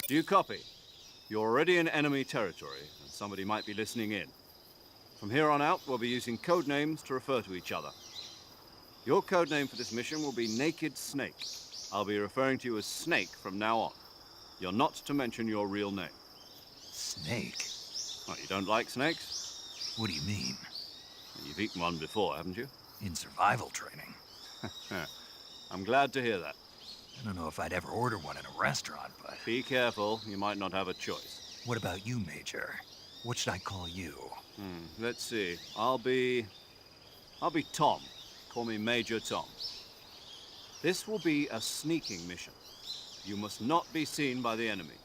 Do you copy? You're already in enemy territory, and somebody might be listening in. From here on out, we'll be using code names to refer to each other. Your code name for this mission will be Naked Snake. I'll be referring to you as Snake from now on. You're not to mention your real name. Snake? Oh, you don't like snakes? What do you mean? You've eaten one before, haven't you? In survival training. I'm glad to hear that. I don't know if I'd ever order one in a restaurant, but... Be careful, you might not have a choice. What about you, Major? What should I call you? Let's see. I'll be Tom. Call me Major Tom. This will be a sneaking mission. You must not be seen by the enemy.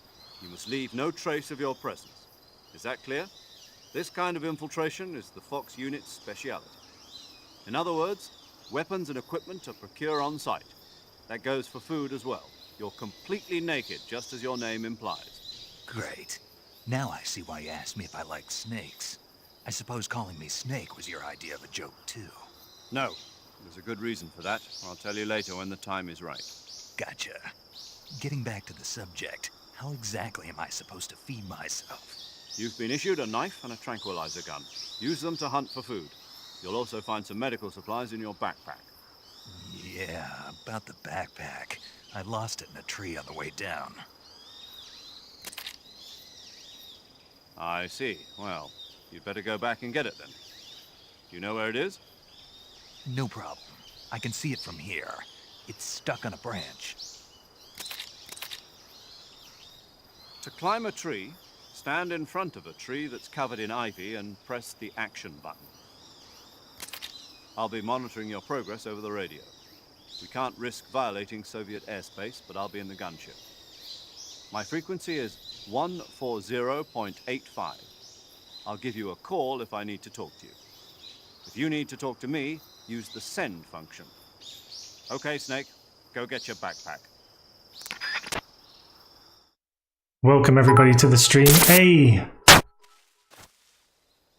You must leave no trace of your presence. Is that clear? This kind of infiltration is the Fox unit's speciality. In other words, weapons and equipment are procured on site. That goes for food as well. You're completely naked, just as your name implies. Great. Now I see why you asked me if I like snakes. I suppose calling me Snake was your idea of a joke, too. No. There's a good reason for that. I'll tell you later when the time is right. Gotcha. Getting back to the subject, how exactly am I supposed to feed myself? You've been issued a knife and a tranquilizer gun. Use them to hunt for food. You'll also find some medical supplies in your backpack. Yeah, about the backpack. I lost it in a tree on the way down. I see. Well, you'd better go back and get it then. Do you know where it is? No problem. I can see it from here. It's stuck on a branch. To climb a tree, stand in front of a tree that's covered in ivy and press the action button. I'll be monitoring your progress over the radio. We can't risk violating Soviet airspace, but I'll be in the gunship. My frequency is 140.85. I'll give you a call if I need to talk to you. If you need to talk to me, use the send function. Okay, Snake, go get your backpack. Welcome everybody to the stream. Hey!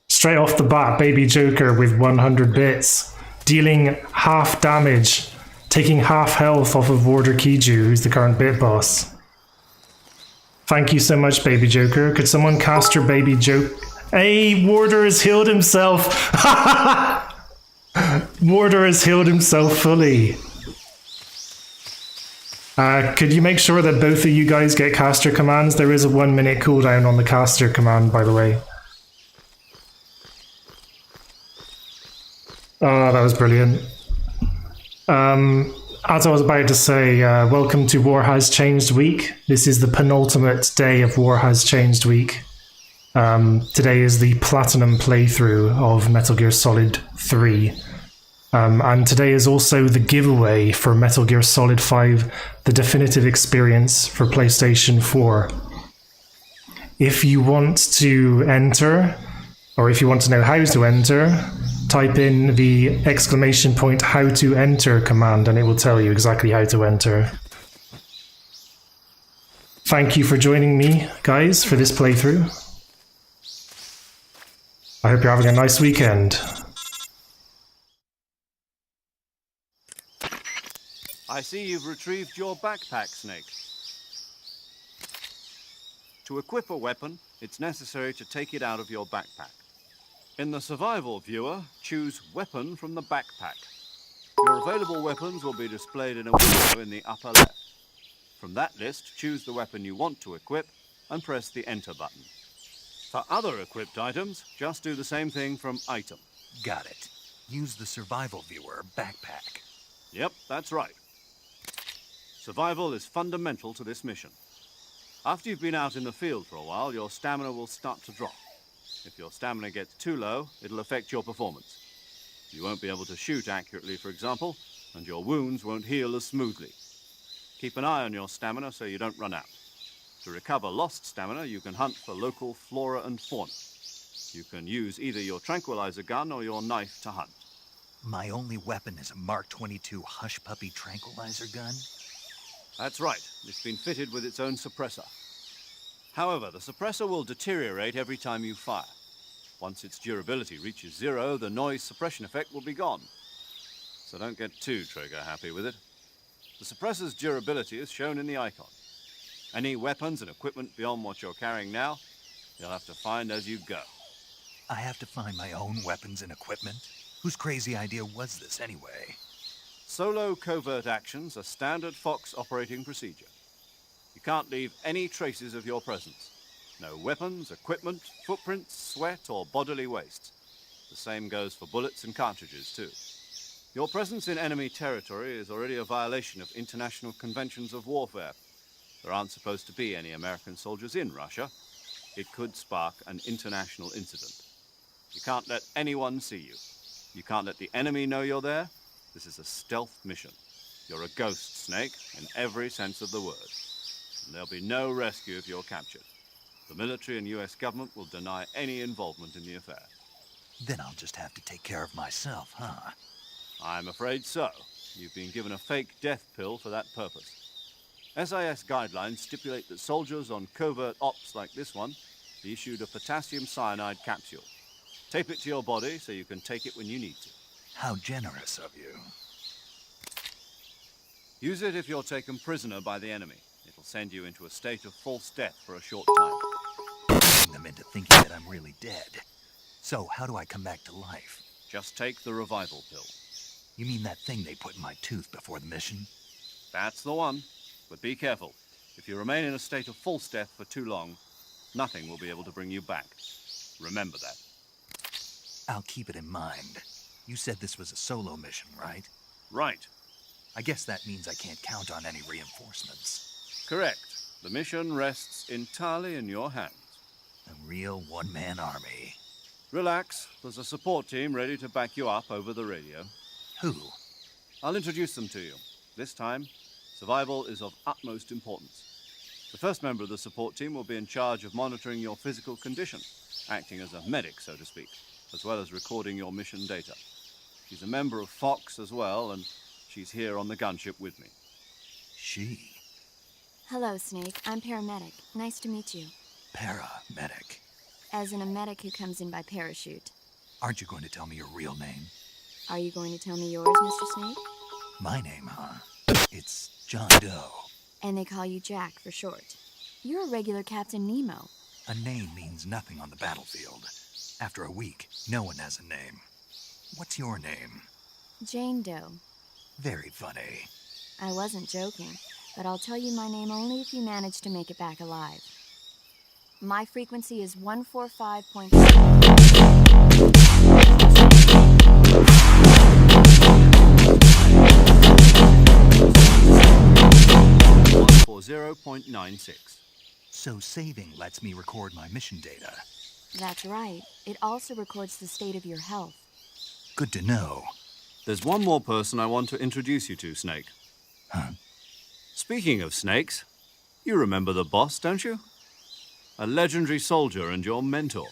Straight off the bat, Baby Joker with 100 bits, dealing half damage, taking half health off of Warder Kiju, who's the current bit boss. Thank you so much, Baby Joker. Could someone cast your Baby Joker? Hey, Warder has healed himself! Warder has healed himself fully. Could you make sure that both of you guys get caster commands? There is a 1 minute cooldown on the caster command, by the way. Oh, that was brilliant. As I was about to say, welcome to War Has Changed Week. This is the penultimate day of War Has Changed Week. Today is the platinum playthrough of Metal Gear Solid 3. And today is also the giveaway for Metal Gear Solid 5, the definitive experience for PlayStation 4. If you want to enter, or if you want to know how to enter, type in the ! how to enter command and it will tell you exactly how to enter. Thank you for joining me, guys, for this playthrough. I hope you're having a nice weekend. I see you've retrieved your backpack, Snake. To equip a weapon, it's necessary to take it out of your backpack. In the survival viewer, choose Weapon from the backpack. Your available weapons will be displayed in a window in the upper left. From that list, choose the weapon you want to equip and press the Enter button. For other equipped items, just do the same thing from Item. Got it. Use the survival viewer backpack. Yep, that's right. Survival is fundamental to this mission. After you've been out in the field for a while, your stamina will start to drop. If your stamina gets too low, it'll affect your performance. You won't be able to shoot accurately, for example, and your wounds won't heal as smoothly. Keep an eye on your stamina so you don't run out. To recover lost stamina, you can hunt for local flora and fauna. You can use either your tranquilizer gun or your knife to hunt. My only weapon is a Mark 22 Hush Puppy tranquilizer gun? That's right. It's been fitted with its own suppressor. However, the suppressor will deteriorate every time you fire. Once its durability reaches 0, the noise suppression effect will be gone. So don't get too trigger happy with it. The suppressor's durability is shown in the icon. Any weapons and equipment beyond what you're carrying now, you'll have to find as you go. I have to find my own weapons and equipment? Whose crazy idea was this anyway? Solo covert actions are standard Fox operating procedure. You can't leave any traces of your presence. No weapons, equipment, footprints, sweat, or bodily waste. The same goes for bullets and cartridges, too. Your presence in enemy territory is already a violation of international conventions of warfare. There aren't supposed to be any American soldiers in Russia. It could spark an international incident. You can't let anyone see you. You can't let the enemy know you're there. This is a stealth mission. You're a ghost, Snake, in every sense of the word. And there'll be no rescue if you're captured. The military and US government will deny any involvement in the affair. Then I'll just have to take care of myself, huh? I'm afraid so. You've been given a fake death pill for that purpose. SIS guidelines stipulate that soldiers on covert ops like this one be issued a potassium cyanide capsule. Tape it to your body so you can take it when you need to. How generous of you. Use it if you're taken prisoner by the enemy. It'll send you into a state of false death for a short time. Putting them into thinking that I'm really dead. So, how do I come back to life? Just take the revival pill. You mean that thing they put in my tooth before the mission? That's the one. But be careful. If you remain in a state of false death for too long, nothing will be able to bring you back. Remember that. I'll keep it in mind. You said this was a solo mission, right? Right. I guess that means I can't count on any reinforcements. Correct. The mission rests entirely in your hands. A real one-man army. Relax. There's a support team ready to back you up over the radio. Who? I'll introduce them to you. This time, survival is of utmost importance. The first member of the support team will be in charge of monitoring your physical condition, acting as a medic, so to speak, as well as recording your mission data. She's a member of Fox as well, and she's here on the gunship with me. She? Hello, Snake. I'm paramedic. Nice to meet you. Paramedic. As in a medic who comes in by parachute. Aren't you going to tell me your real name? Are you going to tell me yours, Mr. Snake? My name, huh? It's John Doe. And they call you Jack for short. You're a regular Captain Nemo. A name means nothing on the battlefield. After a week, no one has a name. What's your name? Jane Doe. Very funny. I wasn't joking, but I'll tell you my name only if you manage to make it back alive. My frequency is 145.6. 140.96. So saving lets me record my mission data. That's right. It also records the state of your health. Good to know. There's one more person I want to introduce you to, Snake. Huh? Speaking of snakes, you remember the boss, don't you? A legendary soldier and your mentor.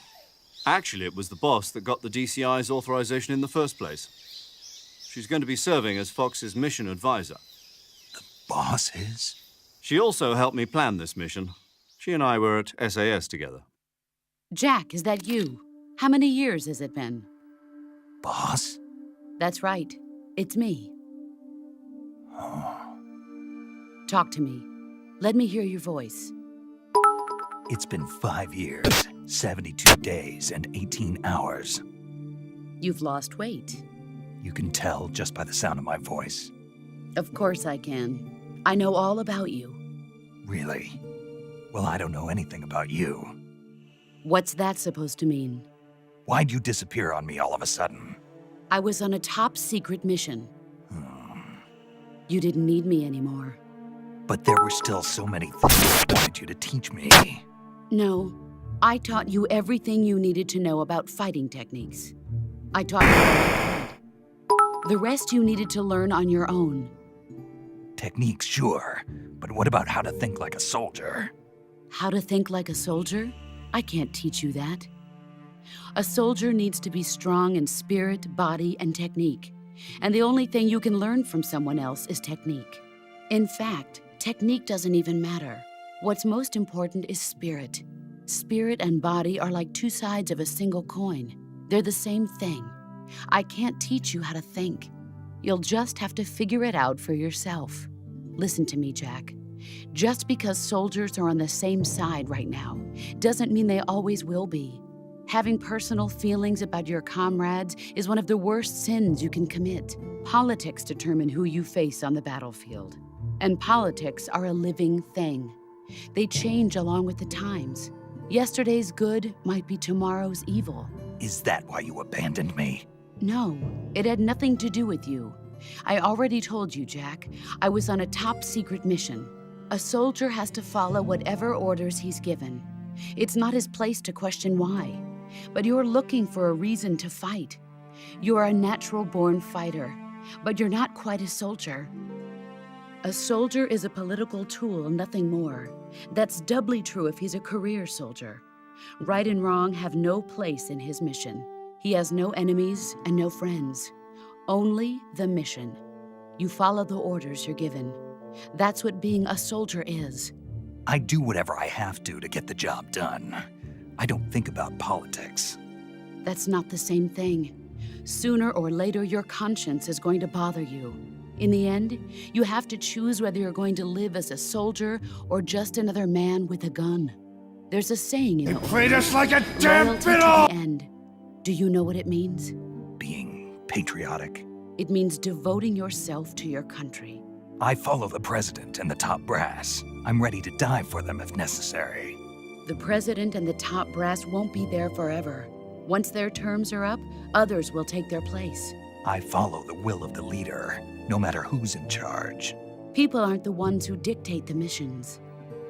Actually, it was the boss that got the DCI's authorization in the first place. She's going to be serving as Fox's mission advisor. The boss is? She also helped me plan this mission. She and I were at SAS together. Jack, is that you? How many years has it been? Boss? That's right. It's me. Oh. Talk to me. Let me hear your voice. It's been 5 years, 72 days, and 18 hours. You've lost weight. You can tell just by the sound of my voice. Of course I can. I know all about you. Really? Well, I don't know anything about you. What's that supposed to mean? Why'd you disappear on me all of a sudden? I was on a top-secret mission. You didn't need me anymore. But there were still so many things I wanted you to teach me. No, I taught you everything you needed to know about fighting techniques. I taught you how to fight. The rest you needed to learn on your own. Techniques, sure. But what about how to think like a soldier? How to think like a soldier? I can't teach you that. A soldier needs to be strong in spirit, body, and technique. And the only thing you can learn from someone else is technique. In fact, technique doesn't even matter. What's most important is spirit. Spirit and body are like two sides of a single coin. They're the same thing. I can't teach you how to think. You'll just have to figure it out for yourself. Listen to me, Jack. Just because soldiers are on the same side right now doesn't mean they always will be. Having personal feelings about your comrades is one of the worst sins you can commit. Politics determine who you face on the battlefield. And politics are a living thing. They change along with the times. Yesterday's good might be tomorrow's evil. Is that why you abandoned me? No, it had nothing to do with you. I already told you, Jack. I was on a top-secret mission. A soldier has to follow whatever orders he's given. It's not his place to question why. But you're looking for a reason to fight. You're a natural-born fighter, but you're not quite a soldier. A soldier is a political tool, nothing more. That's doubly true if he's a career soldier. Right and wrong have no place in his mission. He has no enemies and no friends. Only the mission. You follow the orders you're given. That's what being a soldier is. I do whatever I have to get the job done. I don't think about politics. That's not the same thing. Sooner or later, your conscience is going to bother you. In the end, you have to choose whether you're going to live as a soldier or just another man with a gun. There's a saying in the Played us like a damn loyalty to fiddle! the end. Do you know what it means? Being patriotic. It means devoting yourself to your country. I follow the president and the top brass. I'm ready to die for them if necessary. The president and the top brass won't be there forever. Once their terms are up, others will take their place. I follow the will of the leader, no matter who's in charge. People aren't the ones who dictate the missions.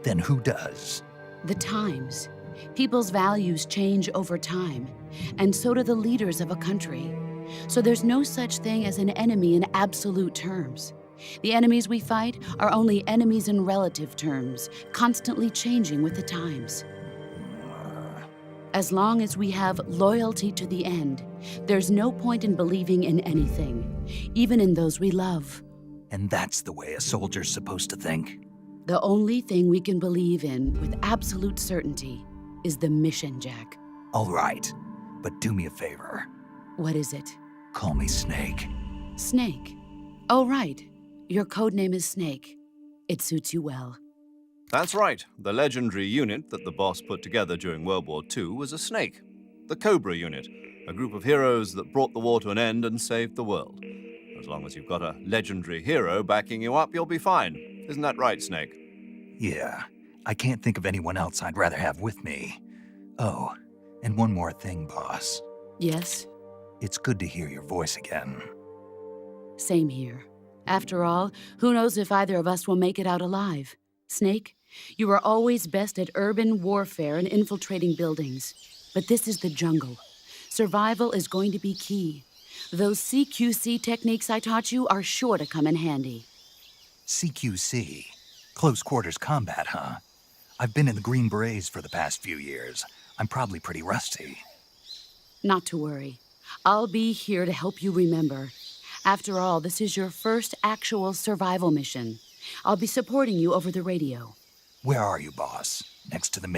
Then who does? The times. People's values change over time, and so do the leaders of a country. So there's no such thing as an enemy in absolute terms. The enemies we fight are only enemies in relative terms, constantly changing with the times. As long as we have loyalty to the end, there's no point in believing in anything, even in those we love. And that's the way a soldier's supposed to think? The only thing we can believe in with absolute certainty is the mission, Jack. All right, but do me a favor. What is it? Call me Snake. Snake. Oh, right. Your code name is Snake. It suits you well. That's right. The legendary unit that the boss put together during World War II was a snake. The Cobra unit, a group of heroes that brought the war to an end and saved the world. As long as you've got a legendary hero backing you up, you'll be fine. Isn't that right, Snake? Yeah, I can't think of anyone else I'd rather have with me. Oh, and one more thing, boss. Yes? It's good to hear your voice again. Same here. After all, who knows if either of us will make it out alive? Snake, you are always best at urban warfare and infiltrating buildings. But this is the jungle. Survival is going to be key. Those CQC techniques I taught you are sure to come in handy. CQC? Close quarters combat, huh? I've been in the Green Berets for the past few years. I'm probably pretty rusty. Not to worry. I'll be here to help you remember. After all, this is your first actual survival mission. I'll be supporting you over the radio. Where are you, boss? Next to the